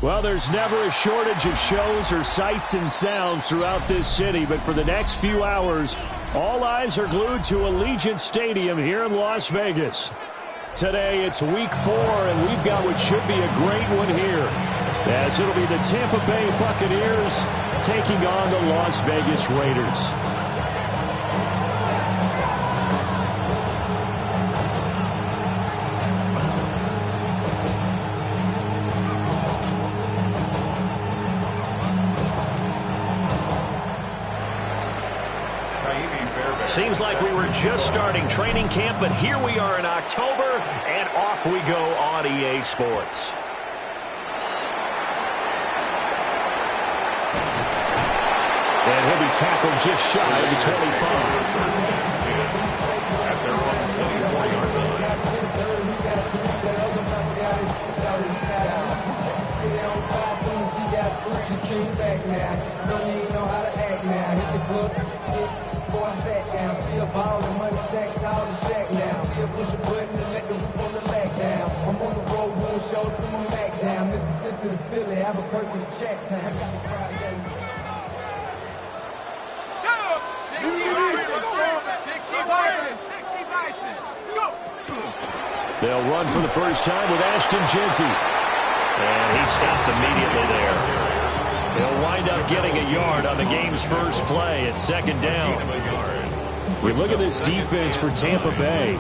Well, there's never a shortage of shows or sights and sounds throughout this city, but for the next few hours, all eyes are glued to Allegiant Stadium here in Las Vegas. Today, it's Week 4, and we've got what should be a great one here, as it'll be the Tampa Bay Buccaneers taking on the Las Vegas Raiders. Seems like we were just starting training camp, but here we are in October, and off we go on EA Sports. And he'll be tackled just shy of the 25. Ballin', money stacked tall and shack now. Still push a button and let the roof on the lag down. I'm on the road doing shows, through my Mac down. Mississippi to Philly, Albuquerque to Chat Town. I got the crowd, yeah. 60 Bison. Go! They'll run for the first time with Ashton Jeanty. And he stopped immediately there. He'll wind up getting a yard on the game's first play at second down. We look at this defense for Tampa Bay.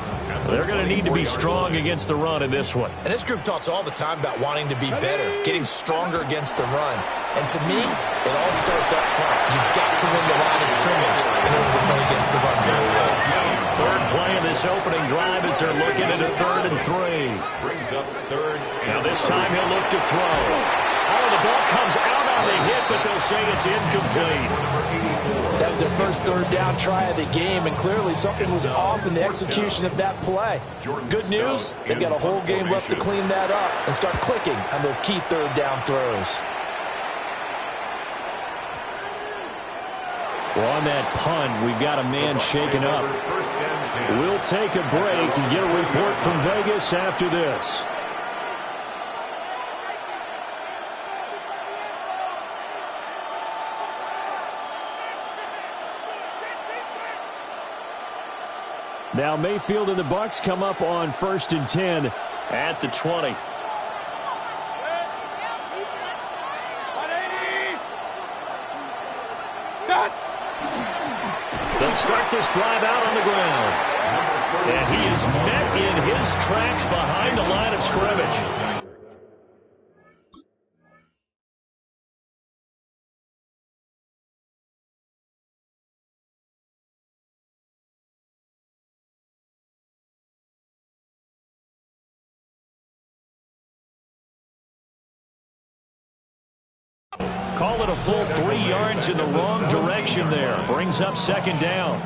They're going to need to be strong against the run in this one. And this group talks all the time about wanting to be better, getting stronger against the run. And to me, it all starts up front. You've got to win the line of scrimmage in order to play against the run very well. Third play of this opening drive as they're looking at a 3rd and 3. Brings up 3rd. Now this time he'll look to throw. Oh, the ball comes out on the hit, but they'll say it's incomplete. That was their first 3rd down try of the game, and clearly something was off in the execution of that play. Good news, they've got a whole game left to clean that up and start clicking on those key 3rd down throws. Well, on that punt, we've got a man shaken up. We'll take a break and get a report from Vegas after this. Now Mayfield and the Bucs come up on 1st and 10 at the 20. They'll start this drive out on the ground. And he is met in his tracks behind the line of scrimmage. Call it a full 3 yards in the wrong direction there. Brings up 2nd down.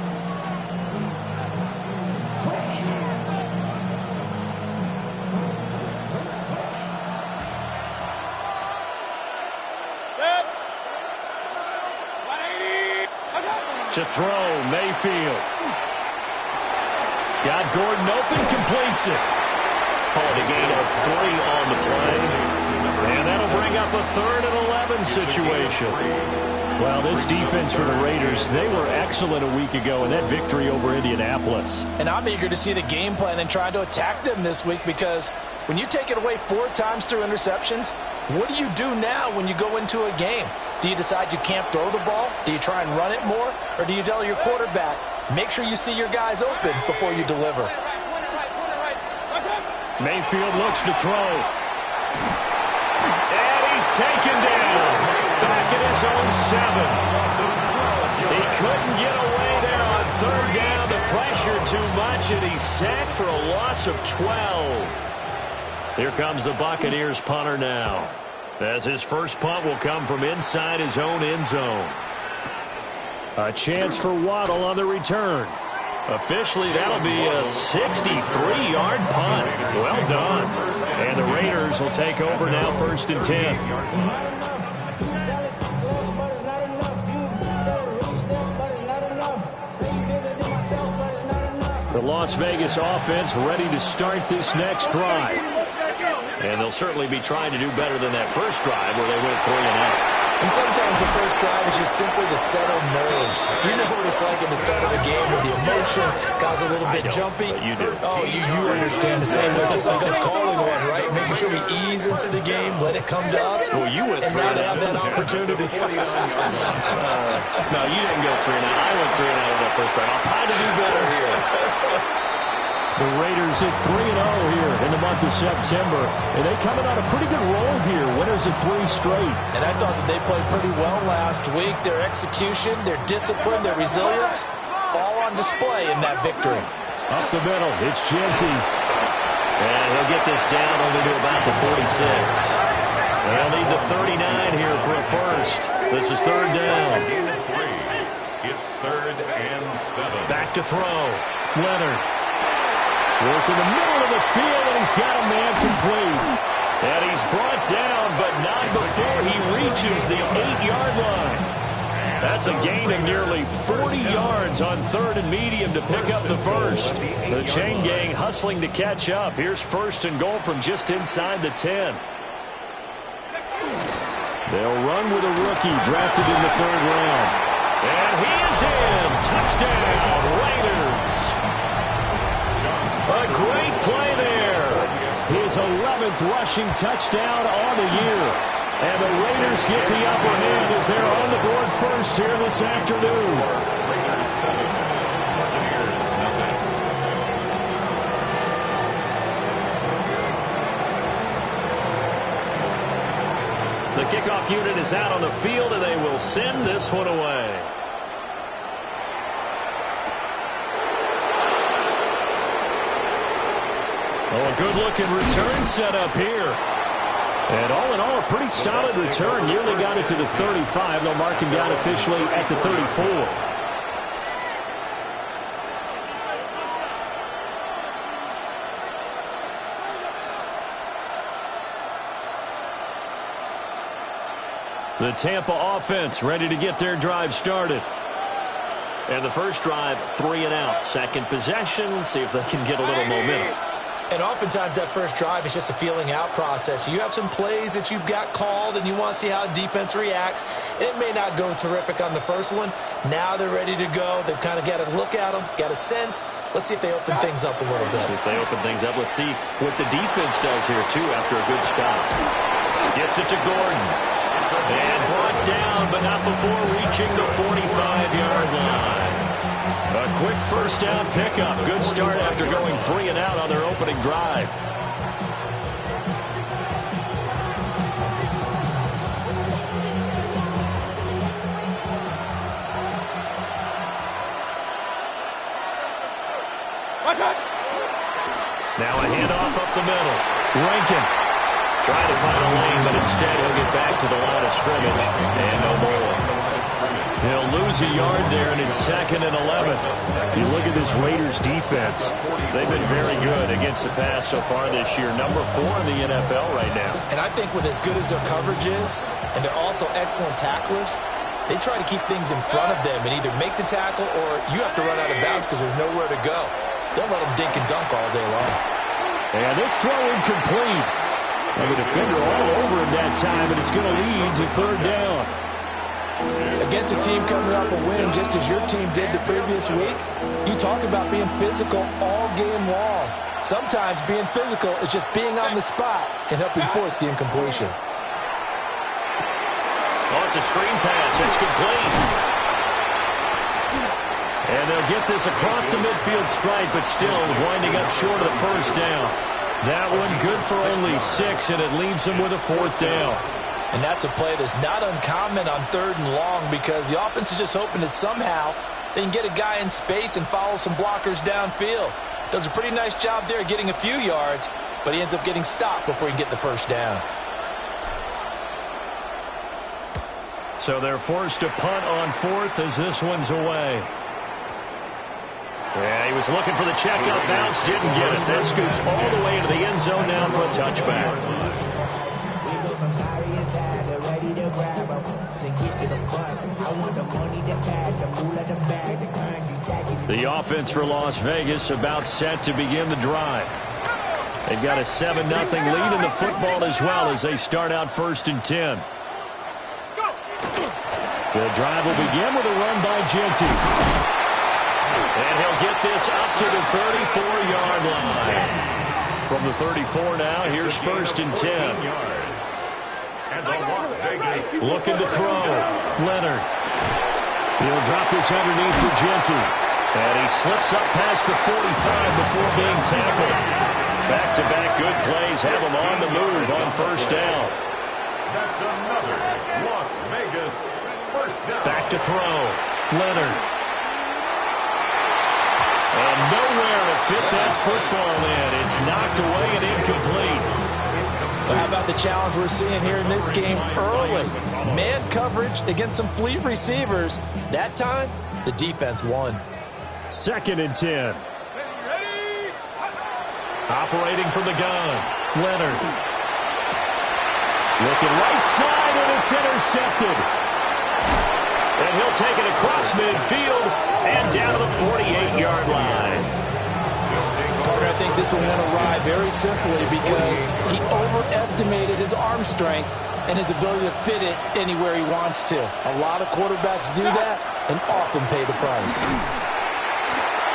To throw, Mayfield. Got Gordon open, completes it. Called a gain of 3 on the play. And that'll bring up a 3rd and 11 situation. Well, this defense for the Raiders, they were excellent a week ago in that victory over Indianapolis. And I'm eager to see the game plan and try to attack them this week, because when you take it away 4 times through interceptions, what do you do now when you go into a game? Do you decide you can't throw the ball? Do you try and run it more? Or do you tell your quarterback, make sure you see your guys open before you deliver? Mayfield looks to throw. Taken down back at his own 7. He couldn't get away there on 3rd down. The pressure too much, and he's sacked for a loss of 12. Here comes the Buccaneers punter now. As his first punt will come from inside his own end zone. A chance for Waddle on the return. Officially, that'll be a 63-yard punt. Well done. And the Raiders will take over now, 1st and 10. The Las Vegas offense ready to start this next drive. And they'll certainly be trying to do better than that first drive where they went 3 and out. And sometimes the first drive is just simply to settle nerves. You know what it's like at the start of a game where the emotion got a little bit jumpy. But you do. Oh, you understand the same way. It's just like us calling one, right? Making sure we ease into the game, let it come to us. Well, you went and now they have that opportunity. No, you didn't go 3 and out. I went 3 and out of that first drive. I'll try to do better here. The Raiders at 3-0 here in the month of September. And they coming on a pretty good roll here. Winners of 3 straight. And I thought that they played pretty well last week. Their execution, their discipline, their resilience, all on display in that victory. Up the middle, it's Jensen. And he'll get this down only to about the 46. They'll need the 39 here for a first. This is 3rd down. It's 3rd and 7. Back to throw. Leonard. Work in the middle of the field, and he's got a man complete. And he's brought down, but not before he reaches the 8-yard line. That's a gain of nearly 40 yards on 3rd and medium to pick up the first. The chain gang hustling to catch up. Here's 1st and goal from just inside the 10. They'll run with a rookie drafted in the 3rd round. And he is in. Touchdown, Raiders. A great play there. His 11th rushing touchdown on the year. And the Raiders get the upper hand as they're on the board first here this afternoon. Raiders 7, Buccaneers nothing. The kickoff unit is out on the field, and they will send this one away. Oh, a good-looking return set up here. And all in all, a pretty solid return. Nearly got it to the 35. They'll mark him down officially at the 34. The Tampa offense ready to get their drive started. And the first drive, 3 and out. Second possession, see if they can get a little momentum. And oftentimes that first drive is just a feeling out process. You have some plays that you've got called and you want to see how defense reacts. It may not go terrific on the first one. Now they're ready to go. They've kind of got to look at them, got a sense. Let's see if they open things up a little bit. See if they open things up. Let's see what the defense does here, too, after a good stop. Gets it to Gordon. And brought down, but not before reaching the 45-yard line. A quick first down pickup. Good start after going 3 and out on their opening drive. Now a handoff up the middle. Rankin trying to find a lane, but instead he'll get back to the line of scrimmage. And no more. They'll lose a yard there, and it's 2nd and 11. You look at this Raiders defense. They've been very good against the pass so far this year. Number 4 in the NFL right now. And I think with as good as their coverage is, and they're also excellent tacklers, they try to keep things in front of them and either make the tackle or you have to run out of bounds because there's nowhere to go. They'll let them dink and dunk all day long. And this throw incomplete. And the defender all over him that time, and it's going to lead to 3rd down. Against a team coming off a win just as your team did the previous week, you talk about being physical all game long. Sometimes being physical is just being on the spot and helping force the incompletion. Oh, it's a screen pass. It's complete. And they'll get this across the midfield stripe, but still winding up short of the first down. That one good for only 6, and it leaves them with a 4th down. And that's a play that's not uncommon on 3rd and long because the offense is just hoping that somehow they can get a guy in space and follow some blockers downfield. Does a pretty nice job there getting a few yards, but he ends up getting stopped before he can get the first down. So they're forced to punt on fourth as this one's away. Yeah, he was looking for the checkout bounce, didn't get it. That scoots all the way into the end zone now for a touchback. The offense for Las Vegas about set to begin the drive. They've got a 7-0 lead in the football as well as they start out 1st and 10. The drive will begin with a run by Genty. And he'll get this up to the 34-yard line. From the 34 now, here's 1st and 10. Looking to throw. Leonard. He'll drop this underneath for Genty. And he slips up past the 45 before being tackled. Back-to-back good plays have him on the move on 1st down. That's another Las Vegas first down. Back to throw. Leonard. And nowhere to fit that football in. It's knocked away and incomplete. Well, how about the challenge we're seeing here in this game early? Man coverage against some fleet receivers. That time, the defense won. 2nd and 10. Operating from the gun. Leonard. Looking right side, and it's intercepted. And he'll take it across midfield and down to the 48-yard line. Partner, I think this one went awry very simply because he overestimated his arm strength and his ability to fit it anywhere he wants to. A lot of quarterbacks do that and often pay the price.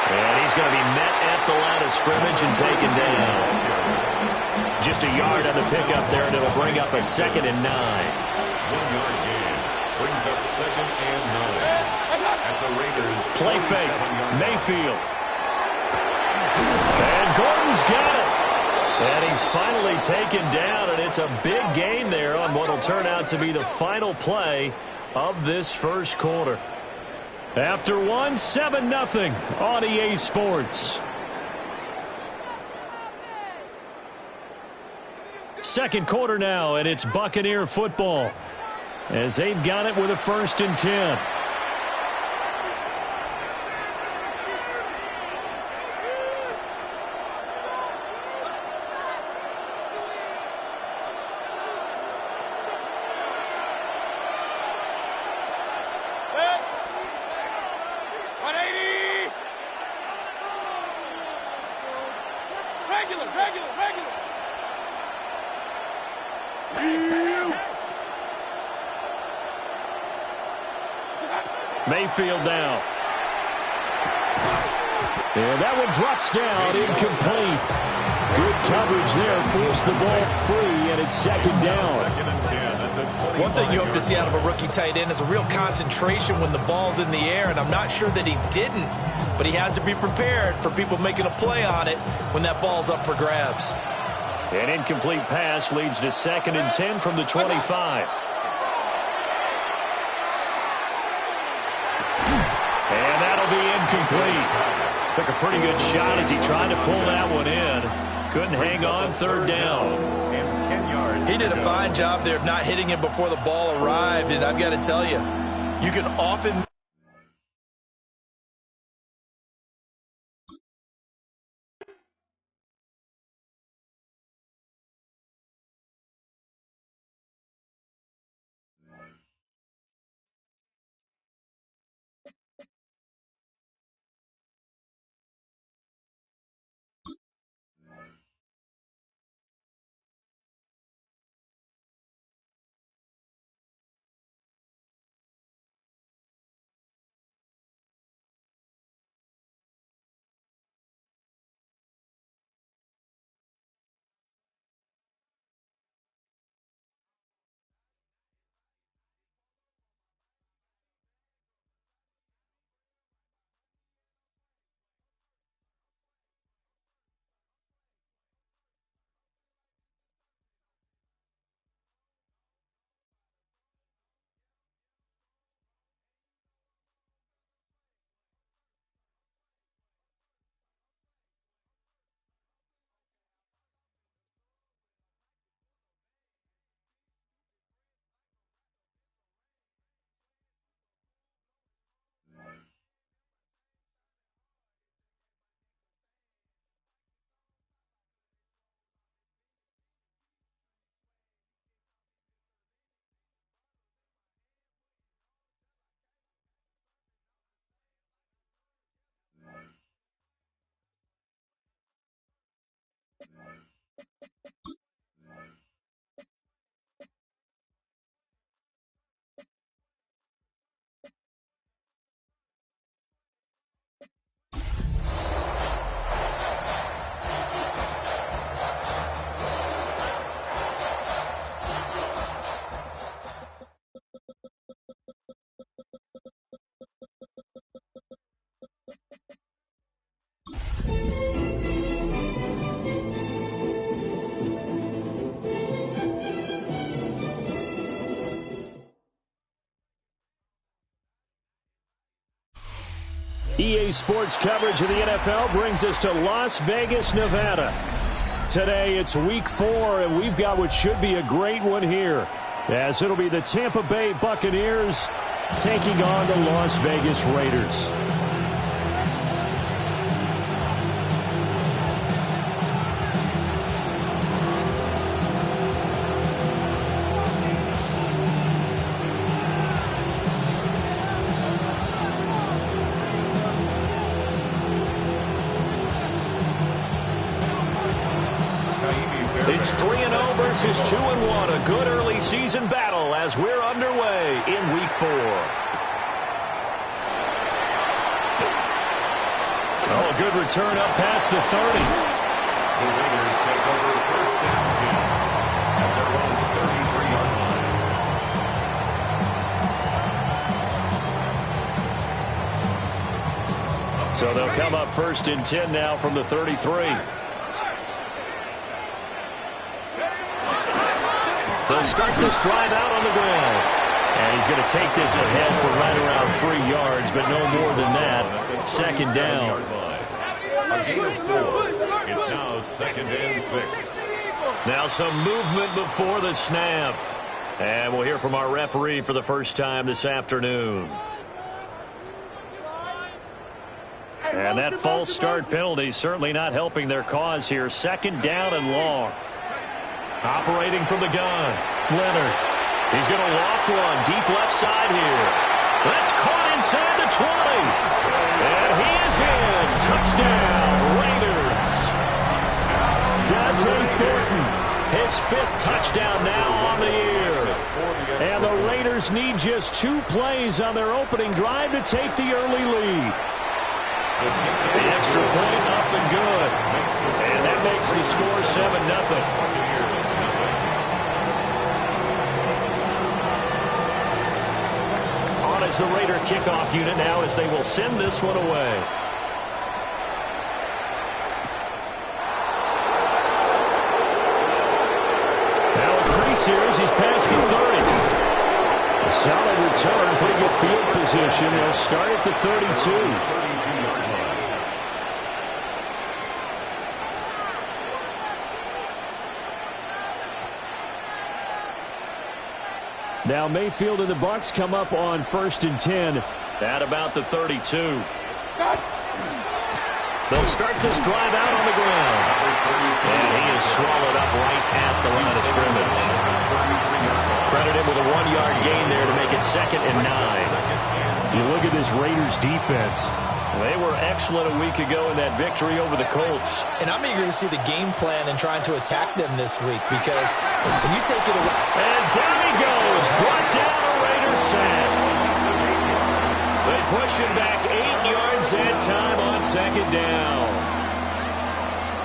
And he's going to be met at the line of scrimmage and taken down. Just a yard on the pickup there, and it'll bring up a 2nd and 9. 1-yard gain brings up 2nd and 9. At the Raiders. Play fake. Mayfield. And Gordon's got it. And he's finally taken down, and it's a big gain there on what will turn out to be the final play of this first quarter. After 7-0 on EA Sports. Second quarter now, and it's Buccaneer football as they've got it with a 1st and 10. Mayfield now. And that one drops down, incomplete. Good coverage there, forced the ball free, and it's 2nd down. One thing you hope to see out of a rookie tight end is a real concentration when the ball's in the air, and I'm not sure that he didn't, but he has to be prepared for people making a play on it when that ball's up for grabs. An incomplete pass leads to 2nd and 10 from the 25. And that'll be incomplete. Took a pretty good shot as he tried to pull that one in. Couldn't hang on 3rd down. And 10 yards. He did a fine job there of not hitting it before the ball arrived, and I've got to tell you, you can often EA Sports coverage of the NFL brings us to Las Vegas, Nevada. Today it's week 4, and we've got what should be a great one here, as it'll be the Tampa Bay Buccaneers taking on the Las Vegas Raiders. It's 3-0 versus 2-1, a good early season battle as we're underway in week 4. Oh, good return up past the 30. The Raiders take over first down 10 at their own 33-yard line. So they'll come up first and 10 now from the 33. They'll start this drive out on the ground. And he's going to take this ahead for right around 3 yards, but no more than that. Second down. A gain of 4. It's now second and 6. Now some movement before the snap. And we'll hear from our referee for the first time this afternoon. And that false start penalty certainly not helping their cause here. Second down and long. Operating from the gun, Leonard. He's going to loft one deep left side here. That's caught inside the 20. And he is in. Touchdown, Raiders. Dante Thornton, his 5th touchdown now on the year. And the Raiders need just 2 plays on their opening drive to take the early lead. The extra point up and good. And that makes the score 7-0. As the Raider kickoff unit now, as they will send this one away. Now a crease here as he's past the 30. A solid return, pretty good field position. They'll start at the 32. Now Mayfield and the Bucs come up on first and 10 at about the 32. They'll start this drive out on the ground. And he is swallowed up right at the line of scrimmage. Credit him with a 1-yard gain there to make it second and 9. You look at this Raiders defense. They were excellent a week ago in that victory over the Colts. And I'm eager to see the game plan and trying to attack them this week, because when you take it away. And down he goes. Brought down a Raiders sack. They push him back 8 yards that time on second down.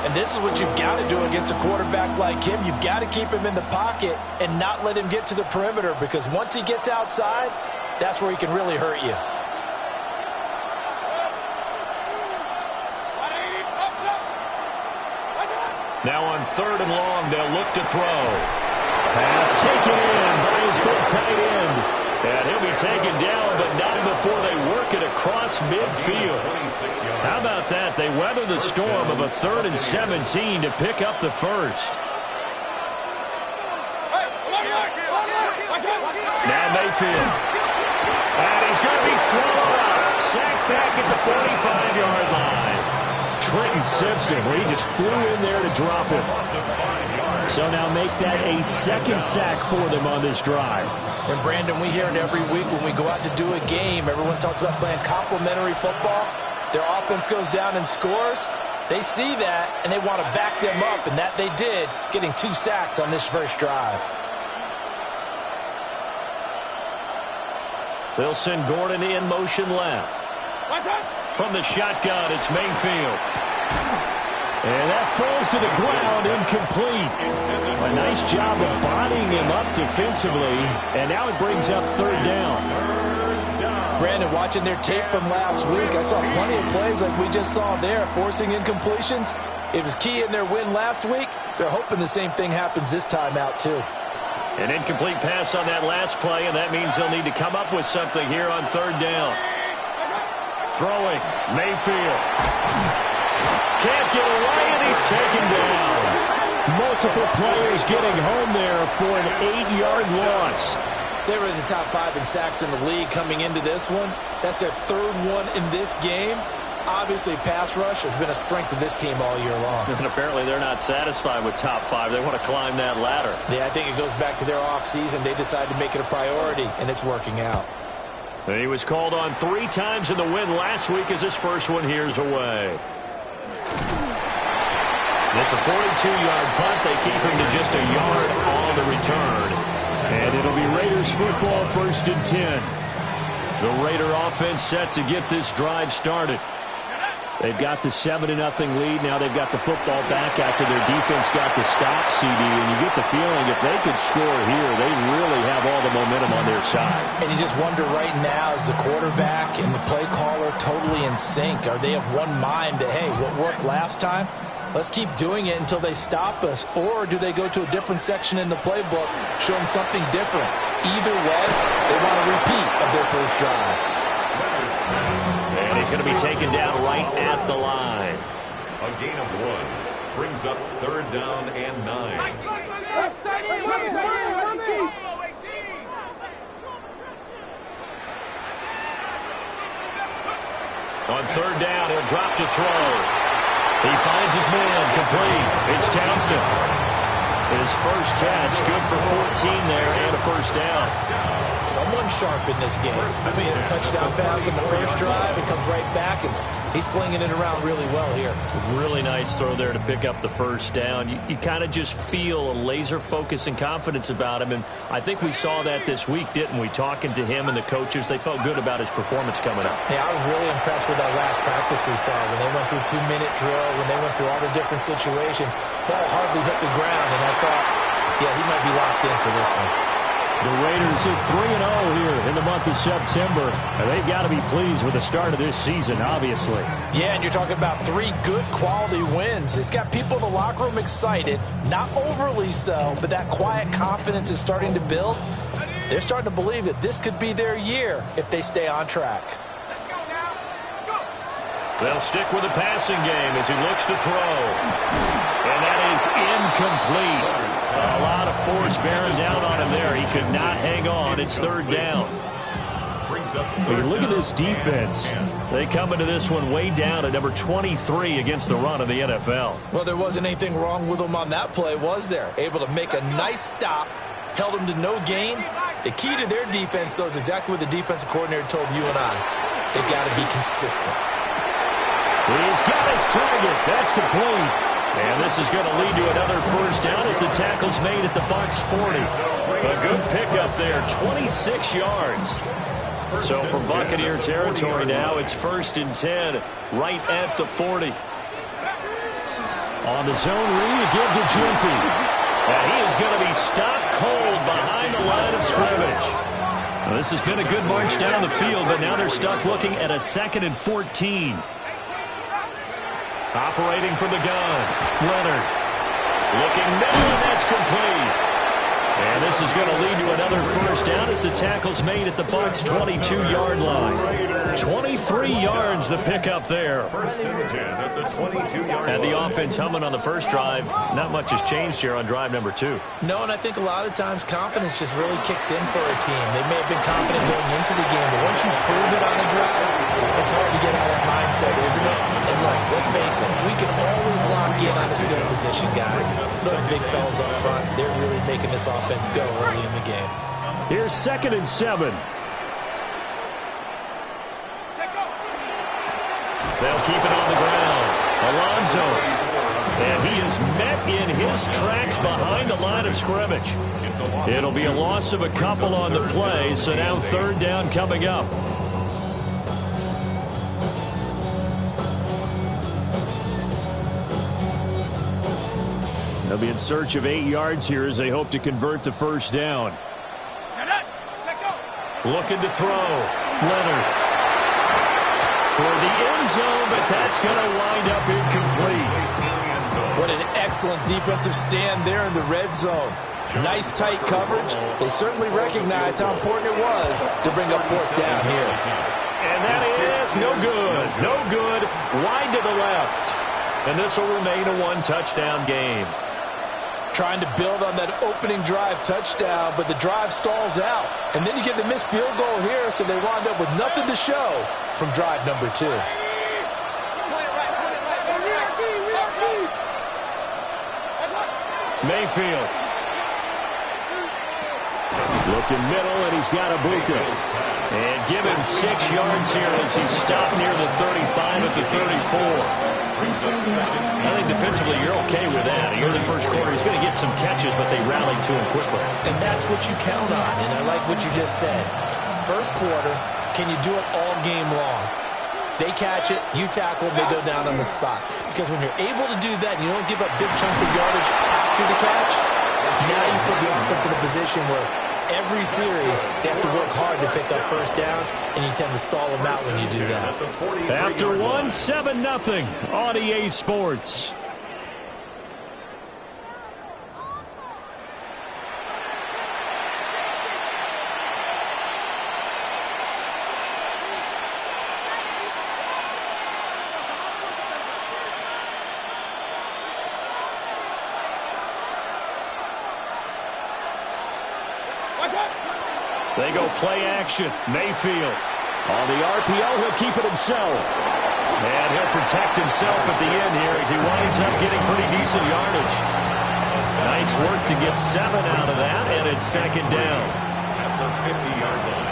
And this is what you've got to do against a quarterback like him. You've got to keep him in the pocket and not let him get to the perimeter, because once he gets outside, that's where he can really hurt you. Now on third and long, they'll look to throw. Pass taken in by his big tight end. And he'll be taken down, but not before they work it across midfield. How about that? They weather the storm of a 3rd and 17 to pick up the first. Now Mayfield. And he's going to be swallowed up. Sacked back at the 45-yard line. Trenton Simpson, where he just flew in there to drop him. So now make that a 2nd sack for them on this drive. And Brandon, we hear it every week when we go out to do a game. Everyone talks about playing complementary football. Their offense goes down and scores. They see that, and they want to back them up, and that they did, getting 2 sacks on this first drive. They'll send Gordon in motion left. From the shotgun, it's Mayfield. And that falls to the ground, incomplete. A nice job of bodying him up defensively, and now it brings up 3rd down. Brandon, watching their tape from last week, I saw plenty of plays like we just saw there, forcing incompletions. It was key in their win last week. They're hoping the same thing happens this time out, too. An incomplete pass on that last play, and that means they'll need to come up with something here on 3rd down. Throwing, Mayfield. Can't get away, and he's taken down. Multiple players getting home there for an 8-yard loss. They were in the top 5 in sacks in the league coming into this one. That's their 3rd one in this game. Obviously, pass rush has been a strength of this team all year long. And apparently they're not satisfied with top 5. They want to climb that ladder. Yeah, I think it goes back to their offseason. They decided to make it a priority, and it's working out. He was called on 3 times in the win last week as his first one here's away. It's a 42-yard punt. They keep him to just a yard on the return. And it'll be Raiders football, 1st and 10. The Raider offense set to get this drive started. They've got the 7-0 lead. Now they've got the football back after their defense got the stop, CD. And you get the feeling if they could score here, they really have all the momentum on their side. And you just wonder right now, is the quarterback and the play caller totally in sync? Are they of one mind that, hey, what worked last time? Let's keep doing it until they stop us. Or do they go to a different section in the playbook, show them something different? Either way, they want a repeat of their first drive. And he's going to be taken down right at the line. A gain of 1 brings up 3rd down and 9. On 3rd down, he'll drop to throw. He finds his man, complete. It's Townsend. His first catch, good for 14 there and a first down. Someone sharp in this game. I mean, a touchdown pass on the first drive. It comes right back, and he's flinging it around really well here. Really nice throw there to pick up the first down. You kind of just feel a laser focus and confidence about him, and I think we saw that this week, didn't we? Talking to him and the coaches, they felt good about his performance coming up. Yeah, I was really impressed with that last practice we saw when they went through 2-minute drill, when they went through all the different situations. Ball hardly hit the ground, and I thought, yeah, he might be locked in for this one. The Raiders hit 3-0 here in the month of September, and they've got to be pleased with the start of this season, obviously. Yeah, and you're talking about 3 good quality wins. It's got people in the locker room excited, not overly so, but that quiet confidence is starting to build. They're starting to believe that this could be their year if they stay on track. They'll stick with the passing game as he looks to throw. And that is incomplete. A lot of force bearing down on him there. He could not hang on. It's 3rd down. Look at this defense. They come into this one way down at number 23 against the run of the NFL. Well, there wasn't anything wrong with them on that play, was there? Able to make a nice stop, held them to no gain. The key to their defense, though, is exactly what the defensive coordinator told you and I. They've got to be consistent. He's got his target. That's complete. And this is going to lead to another first down as the tackle's made at the Bucs 40. A good pickup there, 26 yards. So for Buccaneer territory now, it's 1st and 10, right at the 40. On the zone read, again to Genty. And he is going to be stopped cold behind the line of scrimmage. Now, this has been a good march down the field, but now they're stuck looking at a 2nd and 14. Operating from the gun, Leonard. Looking down, that's complete. And this is going to lead to another first down as the tackle's made at the Bucs' 22-yard line. 23 yards the pickup there. And the offense humming on the first drive. Not much has changed here on drive number 2. No, and I think a lot of times confidence just really kicks in for a team. They may have been confident going into the game, but once you prove it on a drive, it's hard to get out of that mindset, isn't it? And look, let's face it, we can always lock in on a skill position, guys. Those big fellas up front, they're really making this offense go early in the game. Here's 2nd and 7. They'll keep it on the ground. Alonso. And he is met in his tracks behind the line of scrimmage. It'll be a loss of a couple on the play, so now 3rd down coming up. They'll be in search of 8 yards here as they hope to convert the first down. Looking to throw. Leonard. Toward the end zone, but that's going to wind up incomplete. What an excellent defensive stand there in the red zone. Nice tight coverage. They certainly recognized how important it was to bring up 4th down here. And that is no good. No good. Wide to the left. And this will remain a one-touchdown game. Trying to build on that opening drive touchdown, but the drive stalls out. And then you get the missed field goal here, so they wound up with nothing to show from drive number 2. Mayfield. Looking middle, and he's got Ibuka. And give him 6 yards here as he's stopped near the 35 at the 34. I think defensively you're okay with that. You're the first quarter. He's going to get some catches, but they rallied to him quickly. And that's what you count on, and I like what you just said. First quarter, can you do it all game long? They catch it, you tackle, they go down on the spot. Because when you're able to do that, you don't give up big chunks of yardage after the catch, now you put the offense in a position where every series they have to work hard to pick up first downs, and you tend to stall them out when you do that. After 7-0 on EA Sports. They go play action. Mayfield. On the RPO, he'll keep it himself. And he'll protect himself at the end here as he winds up getting pretty decent yardage. Nice work to get 7 out of that, and it's second down. At the 50-yard line.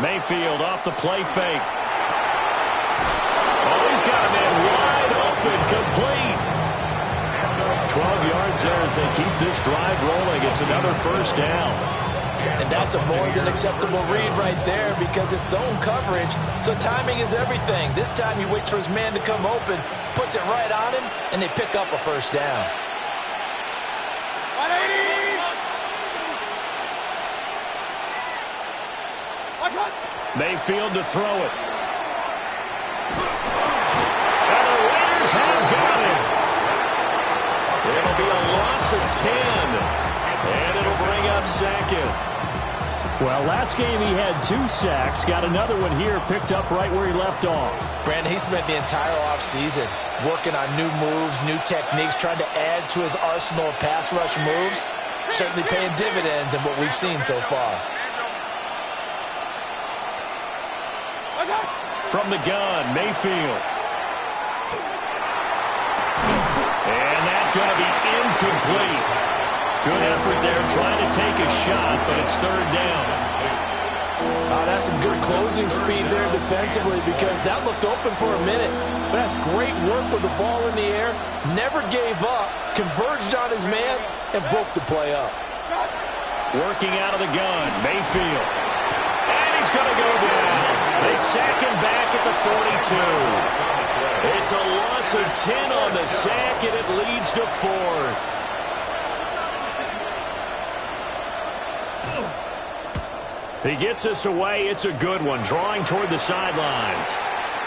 Mayfield off the play fake. Oh, he's got a man wide open, complete. 12 yards there as they keep this drive rolling. It's another first down. And that's a more than acceptable read right there because it's zone coverage, so timing is everything. This time he waits for his man to come open, puts it right on him, and they pick up a first down. Mayfield to throw it. And the Raiders have got him. It'll be a loss of 10. And it'll bring up second. Well, last game he had 2 sacks. Got another one here, picked up right where he left off. Brandon, he spent the entire offseason working on new moves, new techniques, trying to add to his arsenal of pass rush moves. Certainly paying dividends in what we've seen so far. From the gun, Mayfield. And that's going to be incomplete. Good effort there trying to take a shot, but it's third down. That's some good closing speed there defensively because that looked open for a minute. But that's great work with the ball in the air. Never gave up, converged on his man, and broke the play up. Working out of the gun, Mayfield. And he's going to go down. They sack him back at the 42. It's a loss of 10 on the sack, and it leads to 4th. He gets us away. It's a good one, drawing toward the sidelines.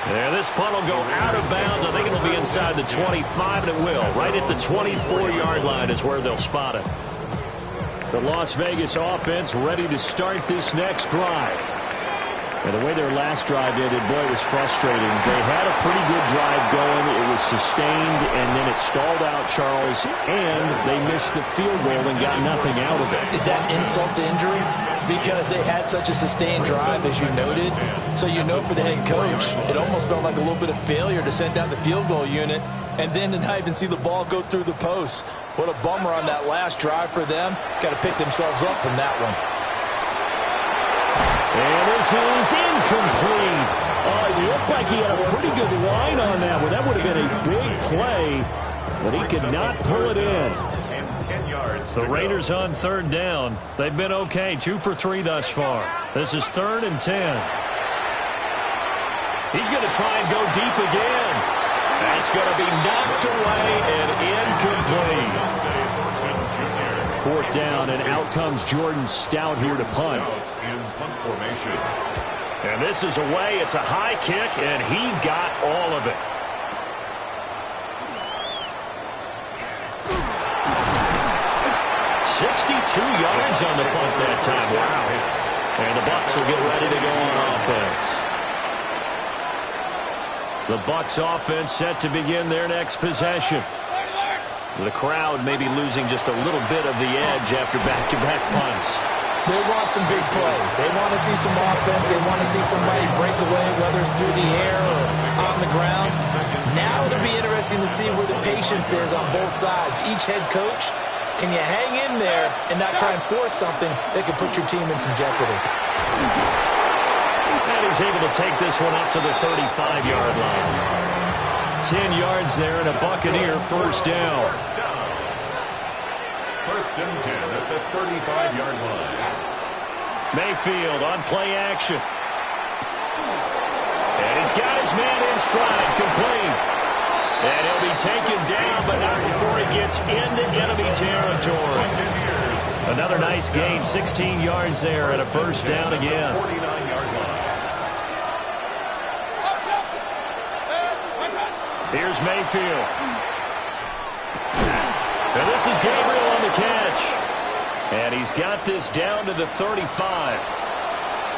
And this punt will go out of bounds. I think it'll be inside the 25, and it will. Right at the 24-yard line is where they'll spot it. The Las Vegas offense ready to start this next drive. And the way their last drive ended, boy, it was frustrating. They had a pretty good drive going. It was sustained, and then it stalled out, Charles, and they missed the field goal and got nothing out of it. Is that insult to injury? Because they had such a sustained drive, as you noted. So you know for the head coach, it almost felt like a little bit of failure to send down the field goal unit and then to not even see the ball go through the post. What a bummer on that last drive for them. Got to pick themselves up from that one. And this is incomplete. It looked like he had a pretty good line on that one. That would have been a big play, but he could not pull it in. The Raiders on third down. They've been okay, 2 for 3 thus far. This is 3rd and 10. He's going to try and go deep again. That's going to be knocked away and incomplete. 4th down, and out comes Jordan Stout here to punt. And this is away. It's a high kick, and he got all of it. yards on the punt that time. Wow. And the Bucs will get ready to go on offense. The Bucs offense set to begin their next possession. The crowd may be losing just a little bit of the edge after back-to-back punts. They want some big plays. They want to see some offense. They want to see somebody break away, whether it's through the air or on the ground. Now it'll be interesting to see where the patience is on both sides. Each head coach, can you hang in there and not try and force something that could put your team in some jeopardy? And he's able to take this one up to the 35-yard line. 10 yards there and a Buccaneer first down. First and 10 at the 35-yard line. Mayfield on play action. And he's got his man in stride, complete. And he'll be taken down, but not before he gets into enemy territory. Another nice gain, 16 yards there and a first down again. 49-yard line. Here's Mayfield. And this is Gabriel on the catch. And he's got this down to the 35.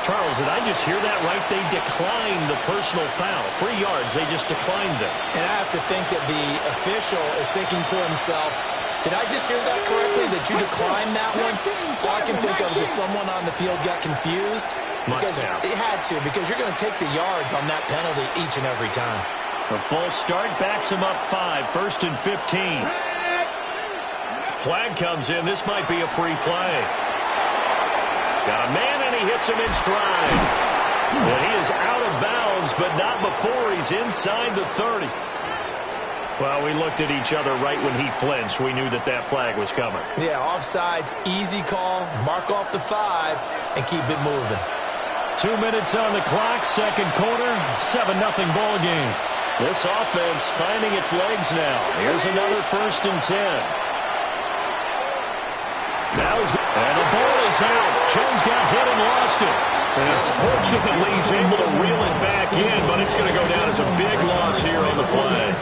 Charles, did I just hear that right? They declined the personal foul. 3 yards, they just declined them. And I have to think that the official is thinking to himself, did I just hear that correctly, that you declined that one? All I can think of is that someone on the field got confused. Because it had to, because you're going to take the yards on that penalty each and every time. A false start backs him up 5, first and 15. Flag comes in. This might be a free play. Got a man, and he hits him in stride. And he is out of bounds, but not before he's inside the 30. Well, we looked at each other right when he flinched. We knew that that flag was coming. Yeah, offsides, easy call, mark off the 5, and keep it moving. 2 minutes on the clock, second quarter, 7-0 ball game. This offense finding its legs now. Here's another first and 10. Now and the ball is out. Jones got hit and lost it. And fortunately, he's able to reel it back in, but it's going to go down as a big loss here on the play.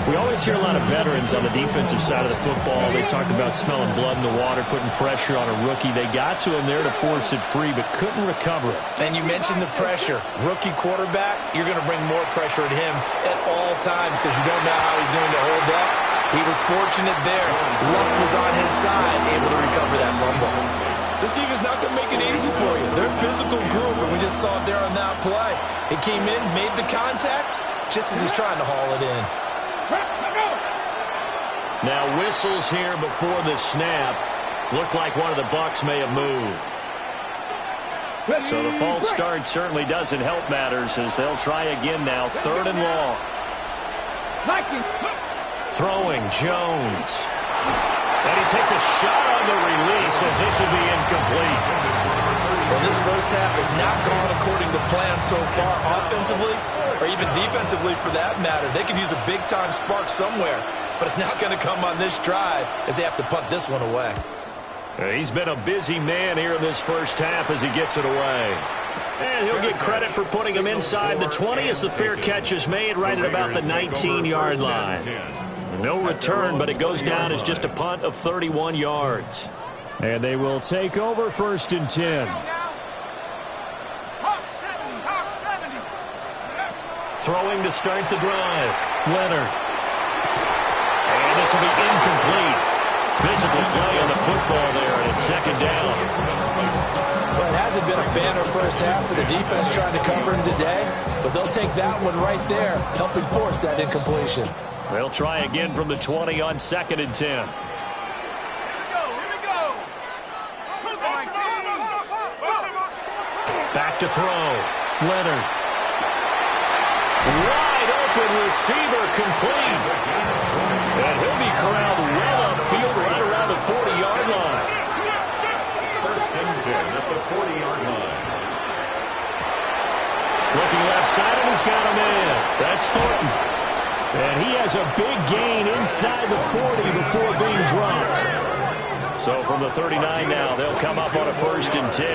We always hear a lot of veterans on the defensive side of the football. They talked about smelling blood in the water, putting pressure on a rookie. They got to him there to force it free, but couldn't recover it. And you mentioned the pressure. Rookie quarterback, you're going to bring more pressure at him at all times because you don't know how he's going to hold up. He was fortunate there. Luck was on his side, able to recover that fumble. This team is not going to make it easy for you. They're a physical group, and we just saw it there on that play. He came in, made the contact, just as he's trying to haul it in. Now whistles here before the snap. Looked like one of the Bucs may have moved. So the false start certainly doesn't help matters as they'll try again now. Third and long. Throwing Jones. And he takes a shot on the release as this will be incomplete. Well, this first half has not gone according to plan so far offensively or even defensively for that matter. They could use a big-time spark somewhere, but it's not going to come on this drive as they have to punt this one away. He's been a busy man here in this first half as he gets it away. And he'll get credit for putting him inside the 20 as the fair catch is made right at about the 19-yard line. No return, but it goes down as just a punt of 31 yards. And they will take over first and 10. Throwing to start the drive. Leonard. And this will be incomplete. Physical play on the football there, and it's second down. Well, it hasn't been a banner first half for the defense trying to cover him today, but they'll take that one right there, helping force that incompletion. They'll try again from the 20 on second and 10. Back to throw. Leonard. Wide open receiver complete. And he'll be corralled well upfield right around the 40-yard line. First and 10 at the 40-yard line. Looking left side, and he's got him in. That's Thornton. And he has a big gain inside the 40 before being dropped. So from the 39 now, they'll come up on a first and 10.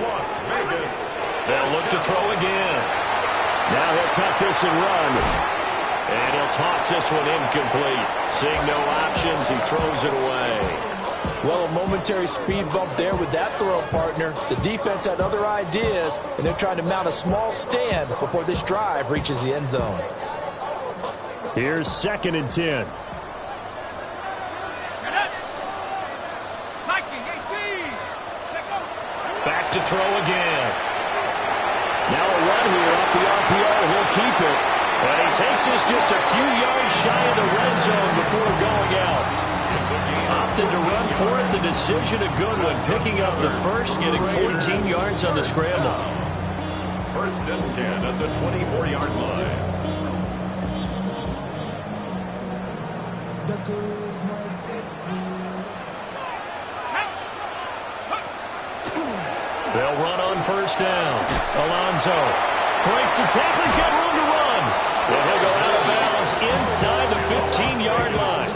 Las Vegas. They'll look to throw again. Now he'll tuck this and run. And he'll toss this one incomplete. Seeing no options, he throws it away. Well, a momentary speed bump there with that throw, partner. The defense had other ideas, and they're trying to mount a small stand before this drive reaches the end zone. Here's 2nd and 10. Back to throw again. Now a run here off the RPO. He'll keep it. And he takes us just a few yards shy of the red zone before going out. Opted to run for it. The decision a good one. Picking up the first, getting 14 yards on the scramble. 1st and 10 at the 24-yard line. They'll run on 1st down. Alonso breaks the tackle. He's got room to run. And he'll go out of bounds inside the 15-yard line.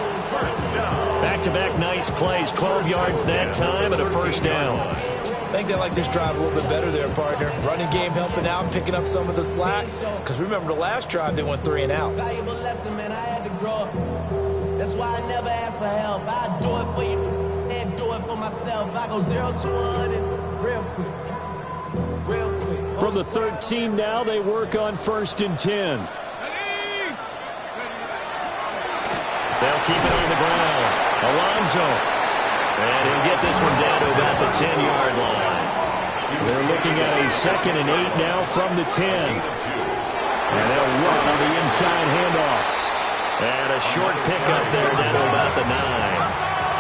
Back-to-back nice plays. 12 yards that time and a 1st down. I think they like this drive a little bit better there, partner. Running game helping out, picking up some of the slack. Because remember the last drive, they went 3 and out. Valuable lesson, man. I had to grow up. That's why I never ask for help. I do it for you and do it for myself. I go 0 to 100 real quick. Real quick. From the 13 now, they work on 1st and 10. They'll keep it on the ground. Alonso. And he'll get this one down to about the 10-yard line. They're looking at a 2nd and 8 now from the 10. And they'll run on the inside handoff. And a short pickup there down to about the 9.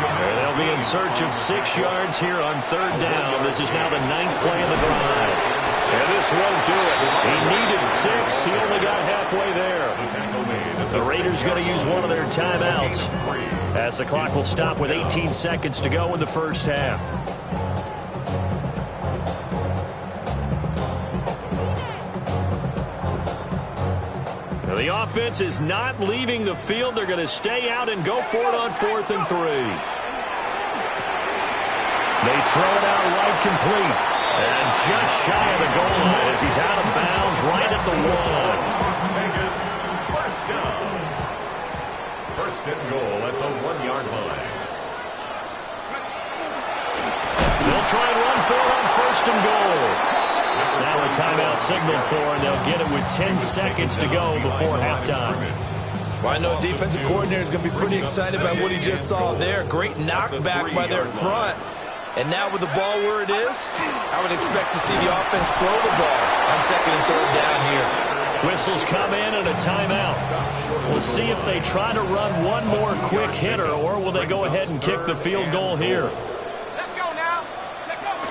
And they'll be in search of 6 yards here on 3rd down. This is now the 9th play of the drive. And this won't do it. He needed 6. He only got halfway there. The Raiders going to use one of their timeouts as the clock will stop with 18 seconds to go in the 1st half. Now the offense is not leaving the field. They're going to stay out and go for it on 4th and 3. They throw it out right complete. And just shy of the goal line as he's out of bounds right at the 1. Las Vegas, 1st down. 1st and goal at the 1-yard line. They'll try and run for it on 1st and goal. Now a timeout signaled for, and they'll get it with 10 seconds to go before halftime. Well, I know defensive coordinator is going to be pretty excited about what he just saw there. Great knockback by their front. And now with the ball where it is, I would expect to see the offense throw the ball on 2nd and 3rd down here. Whistles come in and a timeout. We'll see if they try to run one more quick hitter, or will they go ahead and kick the field goal here. Let's go now. Take over.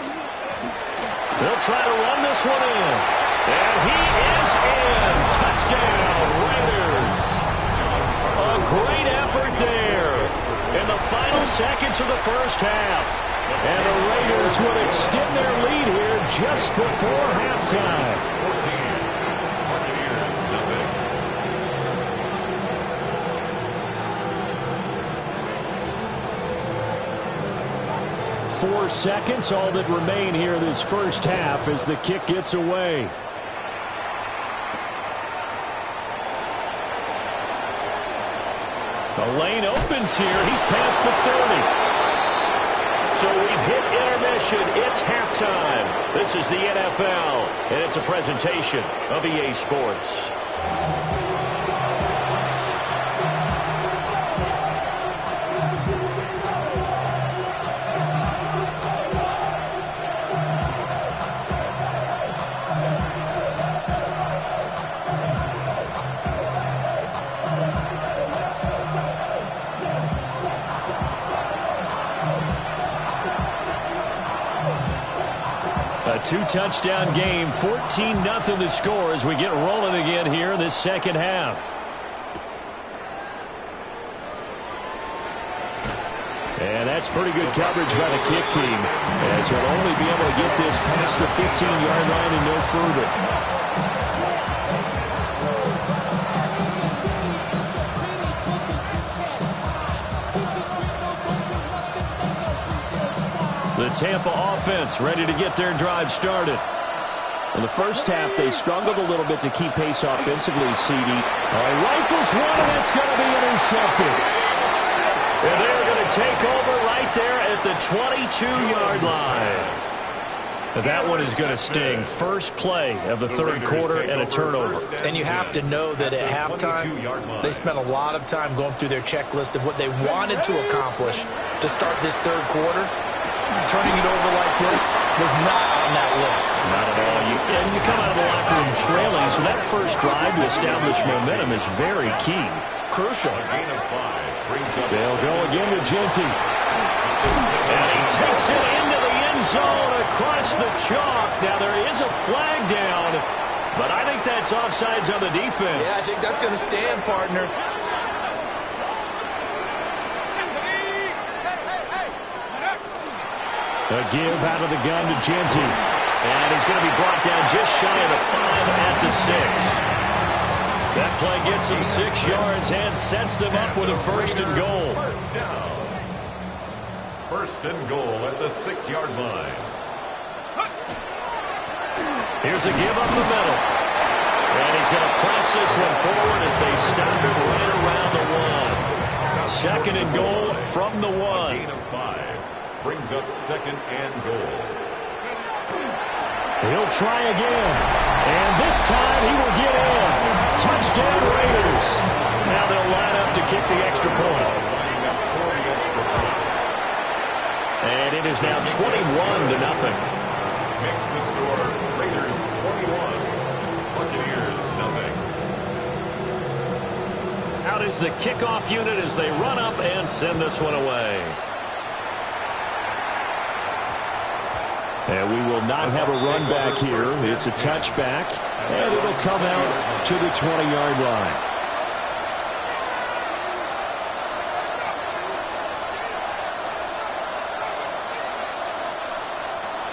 They'll try to run this one in. And he is in. Touchdown, Raiders. A great effort there in the final seconds of the 1st half. And the Raiders will extend their lead here just before halftime. 14. Buccaneers, nothing. 4 seconds, all that remain here this 1st half as the kick gets away. The lane opens here. He's past the 30. So we've hit intermission. It's halftime. This is the NFL, and it's a presentation of EA Sports. Two-touchdown game, 14-0 the score as we get rolling again here in this 2nd half. And that's pretty good coverage by the kick team, as we'll only be able to get this past the 15-yard line and no further. The Tampa offense ready to get their drive started. In the 1st half, they struggled a little bit to keep pace offensively, CD. Rifles one, and it's going to be intercepted. And they're going to take over right there at the 22-yard line. That one is going to sting. First play of the third quarter and a turnover. And you have to know that at halftime, they spent a lot of time going through their checklist of what they wanted to accomplish to start this third quarter. Turning it over like this was not on that list. Not at all. And you come out of the locker room trailing, so that first drive to establish momentum is very key. Crucial. They'll go again to Genty. And he takes it into the end zone across the chalk. Now there is a flag down, but I think that's offsides on the defense. Yeah, I think that's going to stand, partner. A give out of the gun to Genty. And he's going to be brought down just shy of the 5 at the 6. That play gets him 6 yards and sets them up with a first and goal. First down. First and goal at the 6-yard line. Here's a give up the middle. And he's going to press this one forward as they stop it right around the 1. Second and goal from the 1. Gain of 5. Brings up second and goal. He'll try again. And this time he will get in. Touchdown Raiders. Now they'll line up to kick the extra point. And it is now 21-0. Makes the score Raiders 21. Buccaneers nothing. Out is the kickoff unit as they run up and send this one away. And we will not have a run back here. It's a touchback, and it'll come out to the 20-yard line.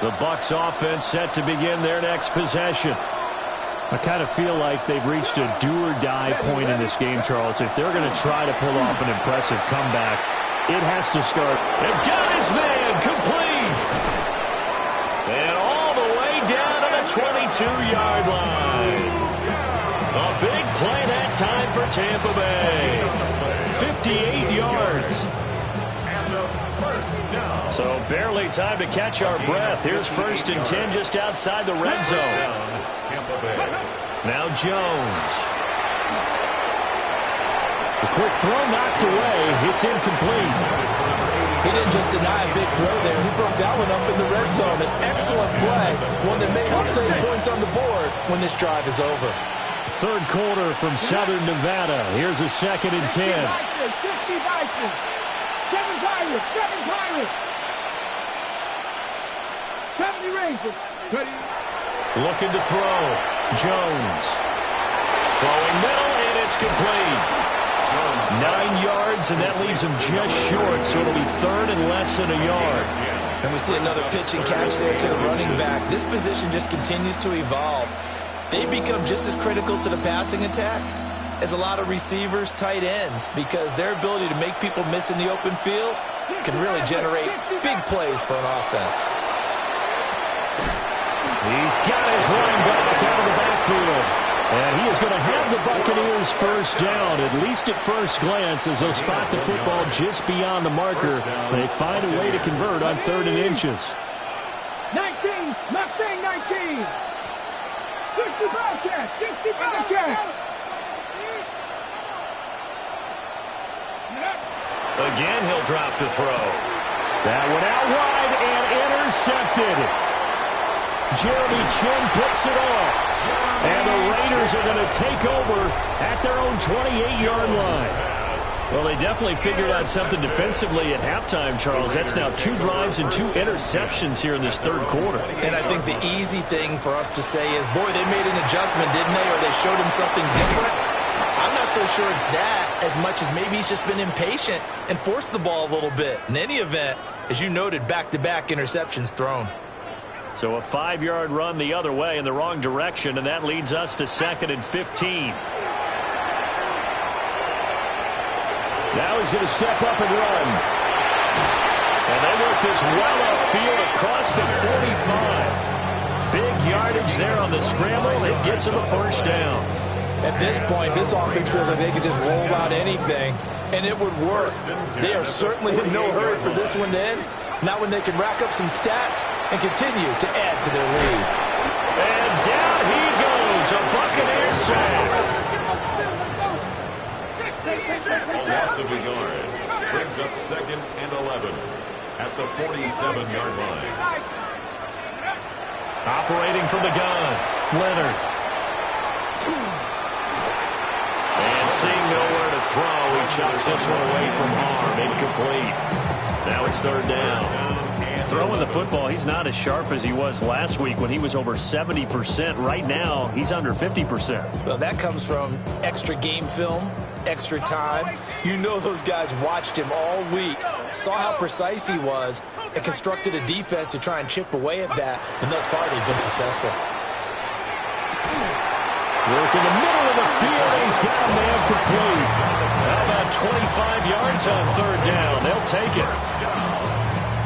The Bucs offense set to begin their next possession. I kind of feel like they've reached a do-or-die point in this game, Charles. If they're going to try to pull off an impressive comeback, it has to start. They've got his man complete. And all the way down to the 22-yard line. A big play that time for Tampa Bay. 58 yards. So barely time to catch our breath. Here's first and 10 just outside the red zone. Now Jones. The quick throw knocked away. It's incomplete. He didn't just deny a big throw there. He broke that one up in the red zone. An excellent play. One that may help save points on the board when this drive is over. Third quarter from Southern Nevada. Here's a second and 10. 60 Vikings. 7 Pirates. 7 Pirates. 70 Rangers. Looking to throw. Jones. Throwing middle, and it's complete. 9 yards, and that leaves him just short, so it'll be third and less than a yard. And we see another pitch and catch there to the running back. This position just continues to evolve. They become just as critical to the passing attack as a lot of receivers, tight ends, because their ability to make people miss in the open field can really generate big plays for an offense. He's got his running back out of the backfield. And he is going to have the Buccaneers first down, at least at first glance, as they'll spot the football just beyond the marker. They find a way to convert on 3rd and inches. 19, Mustang 19. 60 Bobcats, 60 Bobcats. Again, he'll drop to throw. That one out wide and intercepted. Jeremy Chin picks it off. And the Raiders are going to take over at their own 28-yard line. Well, they definitely figured out something defensively at halftime, Charles. That's now 2 drives and 2 interceptions here in this third quarter. And I think the easy thing for us to say is, boy, they made an adjustment, didn't they? Or they showed him something different. I'm not so sure it's that as much as maybe he's just been impatient and forced the ball a little bit. In any event, as you noted, back-to-back interceptions thrown. So a 5-yard run the other way in the wrong direction, and that leads us to 2nd and 15. Now he's going to step up and run. And they work this well upfield across the 45. Big yardage there on the scramble. It gets him a first down. At this point, this offense feels like they could just roll out anything, and it would work. They are certainly in no hurry for this one to end, Now when they can rack up some stats and continue to add to their lead. And down he goes, a Buccaneer sack. Loss of the yard. Brings up 2nd and 11 at the 47-yard line. Operating from the gun, Leonard. And seeing nowhere to throw, he chucks this one away from harm. Incomplete. Now it's 3rd down. Throwing the football, he's not as sharp as he was last week when he was over 70%. Right now, he's under 50%. Well, that comes from extra game film, extra time. You know those guys watched him all week, saw how precise he was, and constructed a defense to try and chip away at that, and thus far they've been successful. Work in the middle of the field, and he's got a man complete. How about 25 yards on 3rd down? They'll take it.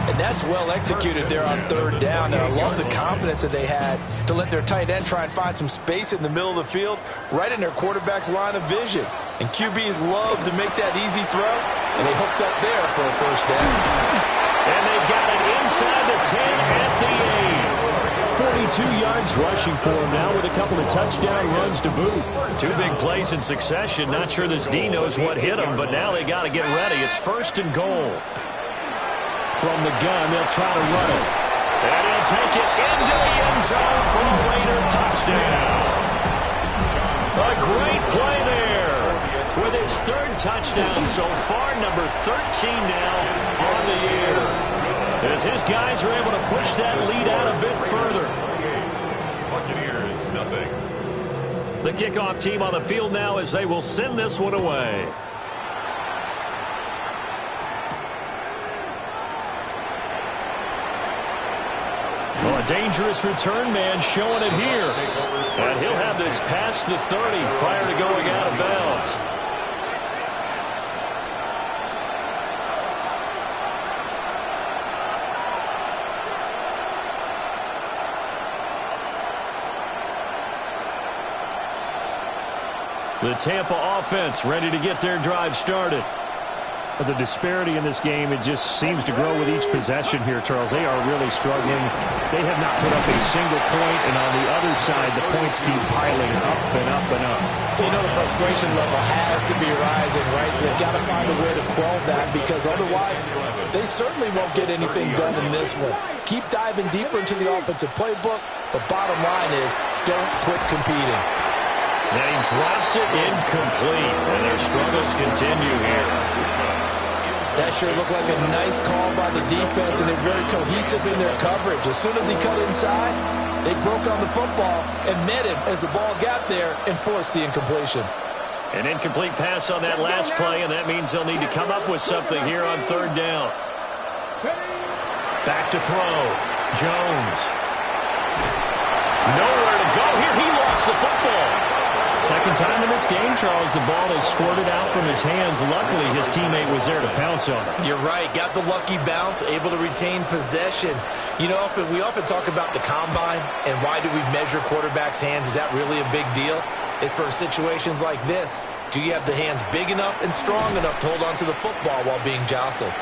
And that's well executed there on 3rd down. And I love the confidence that they had to let their tight end try and find some space in the middle of the field, right in their quarterback's line of vision. And QBs love to make that easy throw, and they hooked up there for a 1st down. And they've got it inside the 10 at the 42 yards rushing for him now with a couple of touchdown runs to boot. 2 big plays in succession. Not sure this D knows what hit him, but now they got to get ready. It's 1st and goal. From the gun, they'll try to run it. And he'll take it into the end zone for a Raider touchdown. A great play there. With his 3rd touchdown so far, number 13 now on the year. As his guys are able to push that lead out a bit further. Buccaneers, nothing. The kickoff team on the field now as they will send this one away. Well, a dangerous return man showing it here. And he'll have this past the 30 prior to going out of bounds. The Tampa offense ready to get their drive started. The disparity in this game, it just seems to grow with each possession here, Charles. They are really struggling. They have not put up a single point, and on the other side, the points keep piling up and up and up. So you know the frustration level has to be rising, right? So they've got to find a way to quell that, because otherwise they certainly won't get anything done in this one. Keep diving deeper into the offensive playbook, but bottom line is don't quit competing. And he drops it incomplete, and their struggles continue here. That sure looked like a nice call by the defense, and they're very cohesive in their coverage. As soon as he cut inside, they broke on the football and met him as the ball got there and forced the incompletion. An incomplete pass on that last play, and that means they'll need to come up with something here on 3rd down. Back to throw. Jones. Nowhere to go here. He lost the football. Second time in this game, Charles, the ball has squirted out from his hands. Luckily, his teammate was there to pounce on it. You're right. Got the lucky bounce, able to retain possession. You know, we often talk about the combine and why do we measure quarterbacks' hands. Is that really a big deal? It's for situations like this. Do you have the hands big enough and strong enough to hold on to the football while being jostled?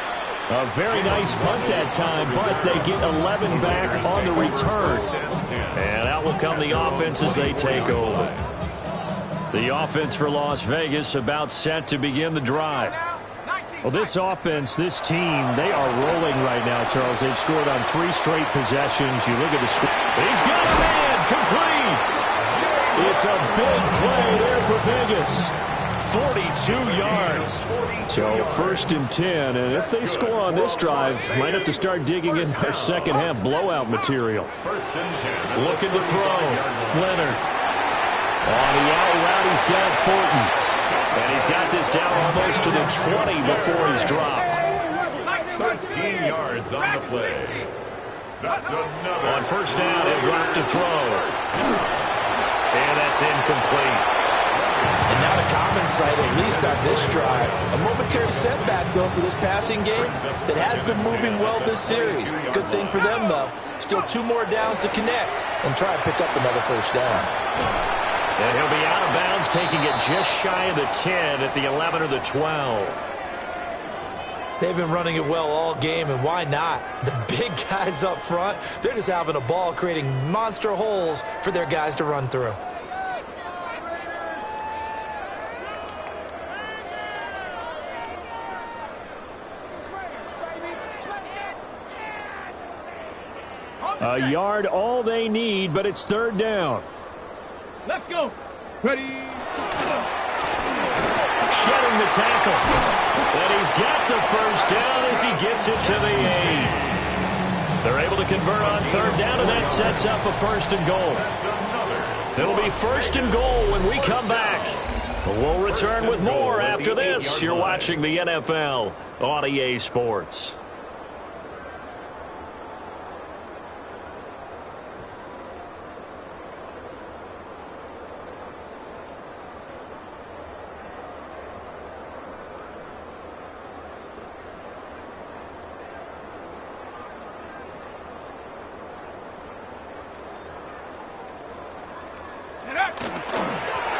A very nice punt that time, but they get 11 back on the return. And out will come the offense as they take over. The offense for Las Vegas about set to begin the drive. Well, this offense, this team, they are rolling right now, Charles. They've scored on 3 straight possessions. You look at the score. He's got a man complete. It's a big play there for Vegas. 42 yards. So 1st and 10, and if they score on this drive, might have to start digging in their second half blowout material. 1st and 10. Looking to throw. Leonard. On the out route, he's got Fulton. And he's got this down almost to the 20 before he's dropped. 13 yards on the play. That's another. On 1st down, he'll drop to throw. And that's incomplete. And not a common sight, at least on this drive. A momentary setback, though, for this passing game that has been moving well this series. Good thing for them, though. Still 2 more downs to connect and try and pick up another 1st down. And he'll be out of bounds, taking it just shy of the 10 at the 11 or the 12. They've been running it well all game, and why not? The big guys up front, they're just having a ball, creating monster holes for their guys to run through. A yard, all they need, but it's third down. Let's go. Ready. Shedding the tackle. And he's got the first down as he gets it to the 8. They're able to convert on third down, and that sets up a first and goal. It'll be first and goal when we come back. We'll return with more after this. You're watching the NFL on EA Sports.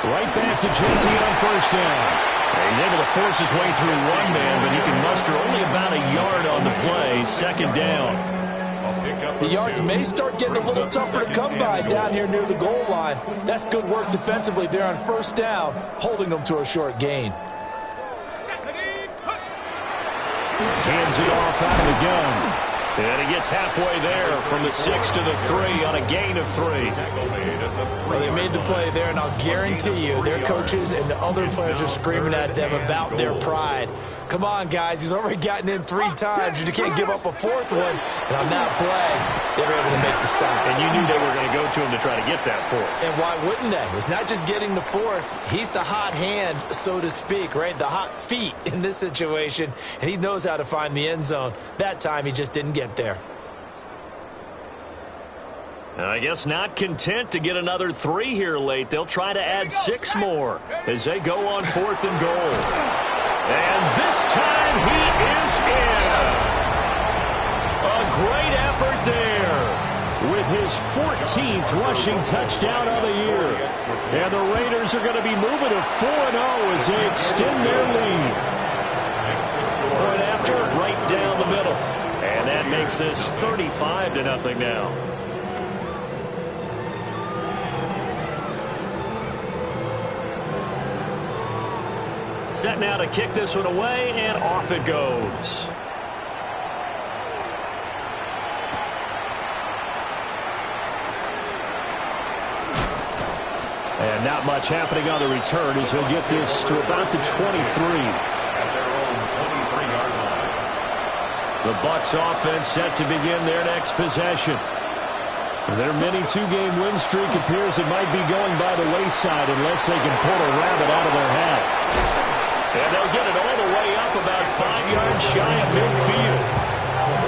Right back to JT on first down. He's able to force his way through one man, but he can muster only about a yard on the play. Second down. The yards may start getting a little tougher to come by down here near the goal line. That's good work defensively there on first down, holding them to a short gain. Hands it off out of the gun. And he gets halfway there from the 6 to the 3 on a gain of 3. Well, they made the play there, and I'll guarantee you their coaches and the other players are screaming at them about their pride. Come on, guys. He's already gotten in 3 times. You can't give up a 4th one. And on that play, they were able to make the stop. And you knew they were going to go to him to try to get that 4th. And why wouldn't they? It's not just getting the 4th. He's the hot hand, so to speak, right? The hot feet in this situation. And he knows how to find the end zone. That time, he just didn't get there. I guess not content to get another 3 here late. They'll try to add 6 more as they go on 4th and goal. And this time he is in. A great effort there with his 14th rushing touchdown of the year. And the Raiders are going to be moving to 4-0 as they extend their lead. Point after, right down the middle. And that makes this 35-0 now. Set now to kick this one away, and off it goes. And not much happening on the return as he'll get this to about the 23. At their own 23-yard line. The Bucs offense set to begin their next possession. Their mini 2-game win streak appears it might be going by the wayside unless they can pull a rabbit out of their hat. And they'll get it all the way up about 5 yards shy of midfield.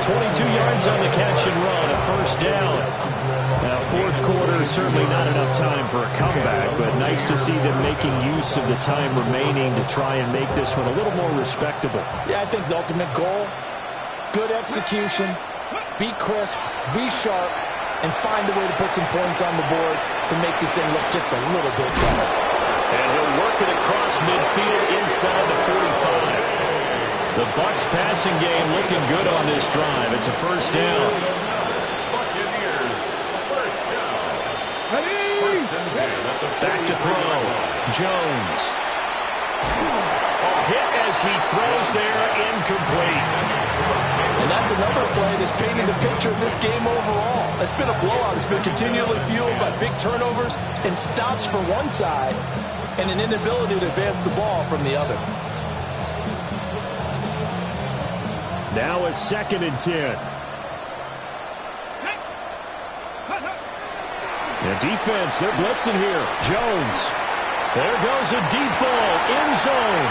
22 yards on the catch and run, a first down. Now, 4th quarter, certainly not enough time for a comeback, but nice to see them making use of the time remaining to try and make this one a little more respectable. Yeah, I think the ultimate goal, good execution, be crisp, be sharp, and find a way to put some points on the board to make this thing look just a little bit better. And he'll work it across midfield inside the 45. The Bucs passing game looking good on this drive. It's a first down. Buccaneers, first down. Ready. First and 10 at the Back to throw. Jones. A hit as he throws there, incomplete. And that's another play that's painting the picture of this game overall. It's been a blowout. It's been continually fueled by big turnovers and stops for one side and an inability to advance the ball from the other. Now a 2nd and 10. The defense, they're blitzing here. Jones. There goes a deep ball. End zone.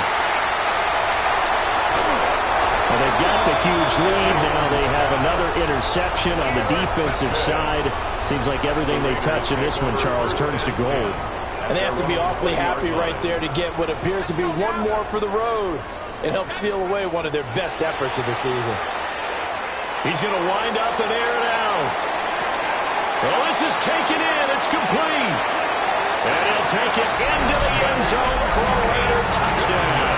Well, they've got the huge lead. Now they have another interception on the defensive side. Seems like everything they touch in this one, Charles, turns to gold. And they have to be awfully happy right there to get what appears to be one more for the road and help seal away one of their best efforts of the season. He's going to wind up and air it out. Well, this is taken in. It's complete. And he'll take it into the end zone for a Raider touchdown.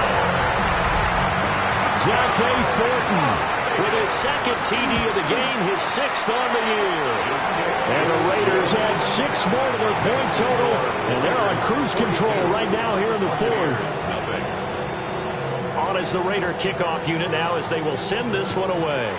Dante Thornton with his second TD of the game, his 6th on the year. And the Raiders add 6 more to their point total, and they're on cruise control right now here in the 4th. On as the Raider kickoff unit now as they will send this one away.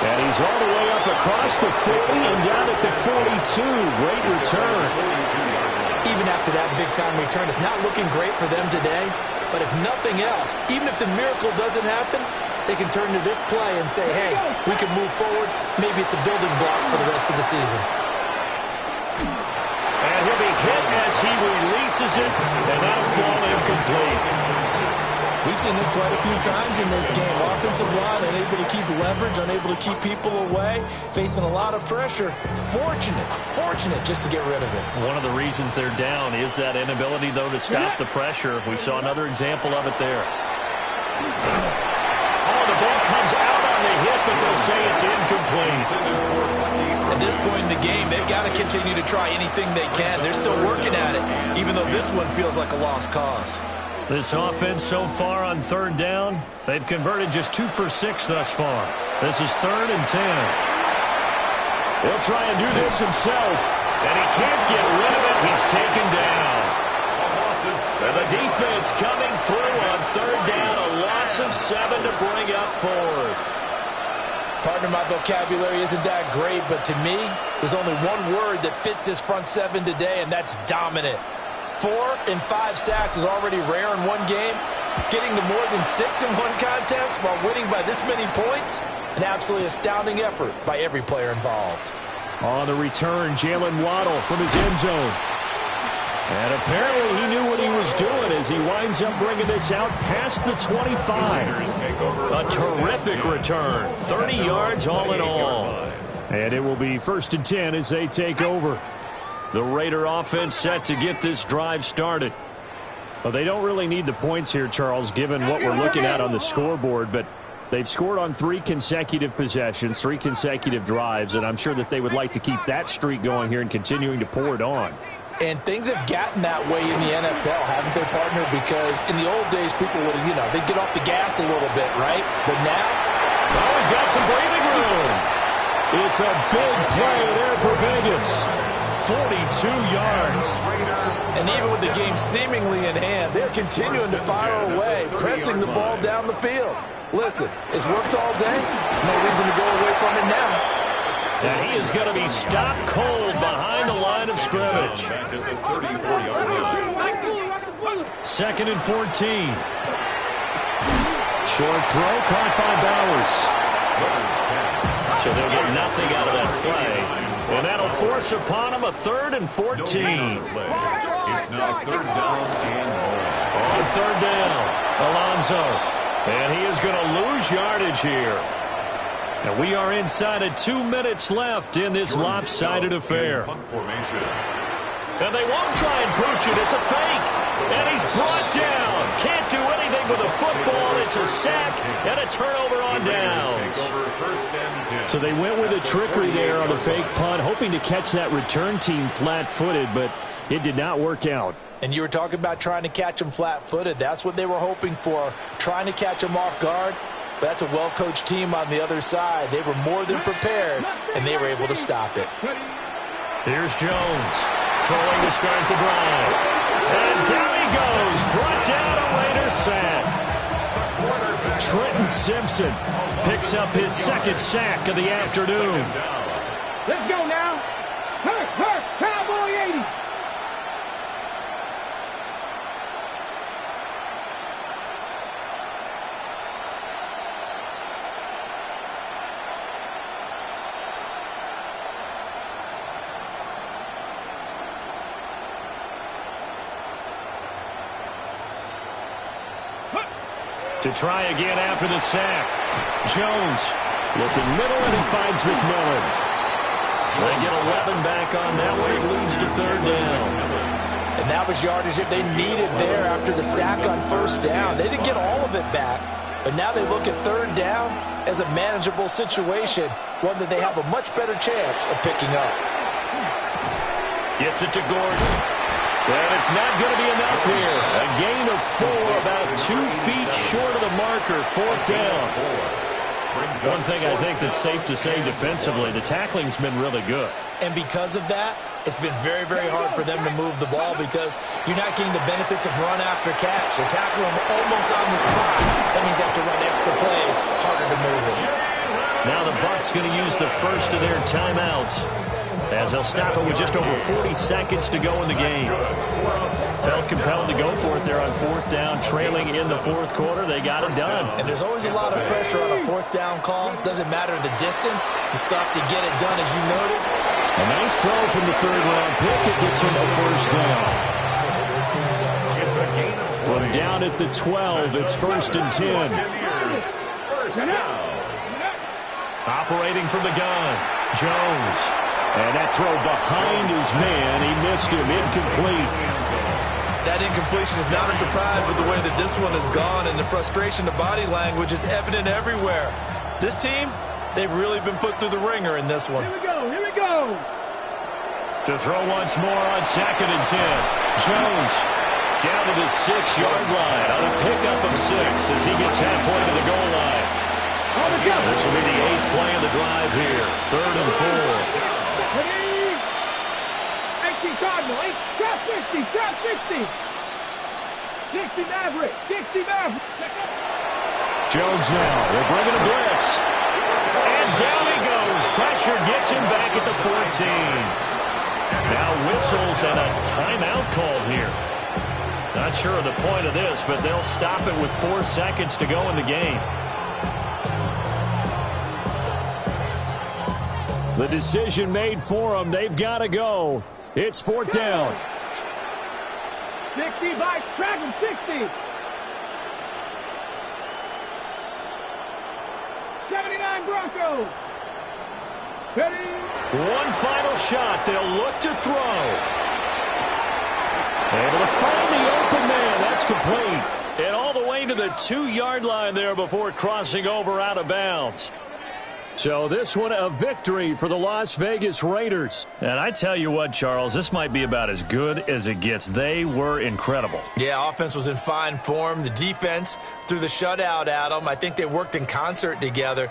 And he's all the way up across the 40 and down at the 42. Great return. Even after that big-time return, it's not looking great for them today. But if nothing else, even if the miracle doesn't happen, they can turn to this play and say, hey, we can move forward. Maybe it's a building block for the rest of the season. And he'll be hit as he releases it, and that'll fall incomplete. We've seen this quite a few times in this game. Offensive line unable to keep leverage, unable to keep people away, facing a lot of pressure. Fortunate just to get rid of it. One of the reasons they're down is that inability, though, to stop the pressure. We saw another example of it there. Oh, the ball comes out on the hit, but they'll say it's incomplete. At this point in the game, they've got to continue to try anything they can. They're still working at it, even though this one feels like a lost cause. This offense so far on 3rd down, they've converted just 2 for 6 thus far. This is 3rd and 10. He'll try and do this himself, and he can't get rid of it. He's taken down. And the defense coming through on 3rd down, a loss of 7 to bring up 4th. Partner, my vocabulary isn't that great, but to me, there's only one word that fits this front 7 today, and that's dominant. 4 and 5 sacks is already rare in one game. Getting to more than 6 in one contest while winning by this many points, an absolutely astounding effort by every player involved. On the return, Jalen Waddle from his end zone. And apparently he knew what he was doing as he winds up bringing this out past the 25. A terrific return. 30 yards all in all. And it will be 1st and 10 as they take over. The Raider offense set to get this drive started. Well, they don't really need the points here, Charles, given what we're looking at on the scoreboard, but they've scored on 3 consecutive possessions, 3 consecutive drives, and I'm sure that they would like to keep that streak going here and continuing to pour it on. And things have gotten that way in the NFL, haven't they, partner? Because in the old days, people would, they'd get off the gas a little bit, right? But now, he's got some breathing room. It's a big play there for Vegas. 42 yards. And even with the game seemingly in hand, they're continuing to fire away, pressing the ball down the field. Listen, it's worked all day. No reason to go away from it now. And he is going to be stopped cold behind the line of scrimmage. 2nd and 14. Short throw caught by Bowers. So they'll get nothing out of that play. And that'll force upon him a 3rd and 14. It's now 3rd down and more. On 3rd down, Alonso. And he is going to lose yardage here. And we are inside of 2 minutes left in this lopsided affair. And they won't try and pooch it. It's a fake. And he's brought down. Can't do anything with a football. It's a sack and a turnover on downs. So they went with a trickery there on the fake punt, hoping to catch that return team flat-footed, but it did not work out. And you were talking about trying to catch them flat-footed. That's what they were hoping for, trying to catch them off guard. But that's a well-coached team on the other side. They were more than prepared, and they were able to stop it. Here's Jones, throwing to start the drive. And down he goes, brought down a Raider sack. Trenton Simpson picks up his 2nd sack of the afternoon. Let's go now. Hurt, Cowboy 80. To try again after the sack. Jones looking middle, and he finds McMillan. They get a weapon back on that one. It leads to 3rd down. And that was yardage that they needed there after the sack on 1st down. They didn't get all of it back, but now they look at 3rd down as a manageable situation, one that they have a much better chance of picking up. Gets it to Gordon. And it's not going to be enough here. A gain of 4, about 2 feet short of the marker. 4th down. One thing I think that's safe to say defensively, the tackling's been really good. And because of that, it's been very, very hard for them to move the ball because you're not getting the benefits of run after catch. They're tackling them almost on the spot. That means they have to run extra plays, harder to move it. Now the Bucs going to use the first of their timeouts as they'll stop it with just over 40 seconds to go in the game. Felt compelled to go for it there on 4th down, trailing in the 4th quarter. They got it done. And there's always a lot of pressure on a 4th down call. Doesn't matter the distance. You stop to get it done, as you noted. A nice throw from the 3rd-round pick. It gets him a 1st down. From down at the 12, it's 1st and 10. Operating from the gun, Jones. And that throw behind his man. He missed him. Incomplete. That incompletion is not a surprise with the way that this one has gone, and the frustration, the body language is evident everywhere. This team, they've really been put through the ringer in this one. Here we go, here we go. To throw once more on 2nd and 10. Jones down to the 6-yard line on a pickup of 6 as he gets halfway to the goal line. This will be the 8th play of the drive here. 3rd and 4. 18 Cardinal, 8, trap 60, trap 60. 60 Maverick, 60 Maverick. Jones now. They're bringing a blitz. And down he goes. Pressure gets him back at the 14. Now whistles and a timeout called here. Not sure of the point of this, but they'll stop it with 4 seconds to go in the game. The decision made for them. They've got to go. It's 4th down. 60 by track him, 60. 79 Broncos. Ready. One final shot. They'll look to throw. Able to find the open man. That's complete. And all the way to the 2-yard line there before crossing over out of bounds. So this one a victory for the Las Vegas Raiders. And I tell you what, Charles, this might be about as good as it gets. They were incredible. Yeah, offense was in fine form. The defense threw the shutout at them. I think they worked in concert together.